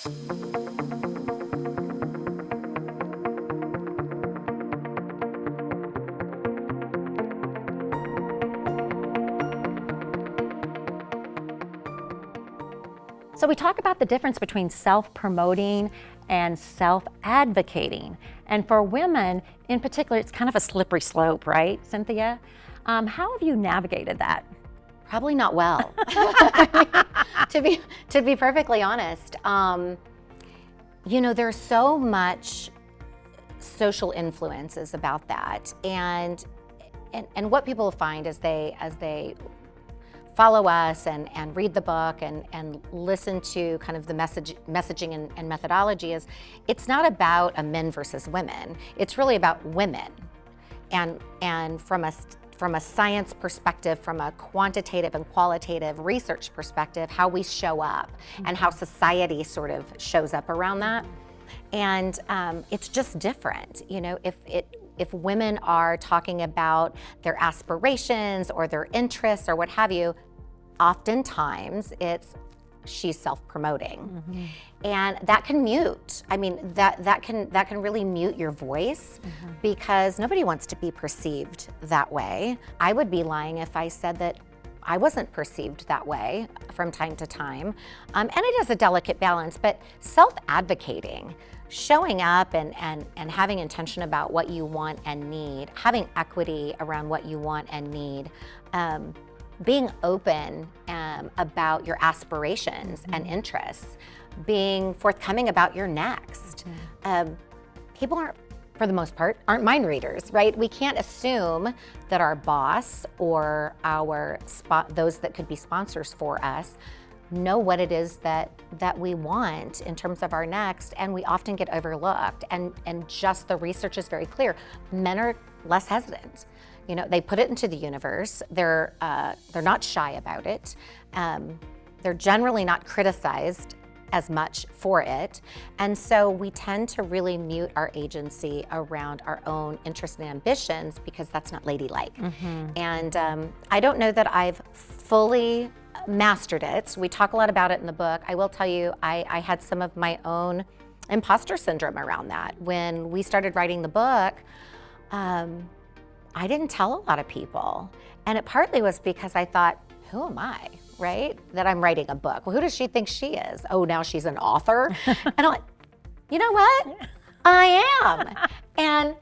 So we talk about the difference between self-promoting and self-advocating. And for women in particular, it's kind of a slippery slope, right, Cynthia? How have you navigated that? Probably not well, to be perfectly honest. There's so much social influences about that, and what people find as they follow us and read the book and listen to kind of the messaging and methodology is, it's not about a men versus women. It's really about women, and from a science perspective, from a quantitative and qualitative research perspective, how we show up and how society sort of shows up around that. And it's just different. If women are talking about their aspirations or their interests or what have you, oftentimes it's she's self-promoting. And that can mute. I mean, that can really mute your voice because nobody wants to be perceived that way. I would be lying if I said that I wasn't perceived that way from time to time. And it is a delicate balance, but self-advocating, showing up and having intention about what you want and need, having equity around what you want and need, being open about your aspirations and interests, being forthcoming about your next. People aren't, for the most part, aren't mind readers, right? We can't assume that our boss or those that could be sponsors for us know what it is that we want in terms of our next, and we often get overlooked. And just the research is very clear. Men are less hesitant. They put it into the universe. They're not shy about it. They're generally not criticized as much for it. And so we tend to really mute our agency around our own interests and ambitions because that's not ladylike. And I don't know that I've fully mastered it. We talk a lot about it in the book. I will tell you, I had some of my own imposter syndrome around that. When we started writing the book, I didn't tell a lot of people. And it partly was because I thought, who am I, right? That I'm writing a book. Well, who does she think she is? Oh, now she's an author? And I'm like, you know what? I am. And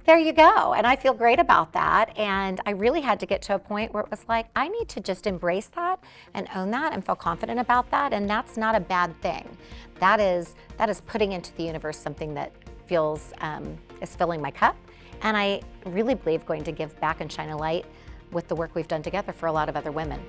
there you go. And I feel great about that. And I really had to get to a point where it was like, I need to just embrace that and own that and feel confident about that. And that's not a bad thing. That is putting into the universe something that feels is filling my cup. And I really believe going to give back and shine a light with the work we've done together for a lot of other women.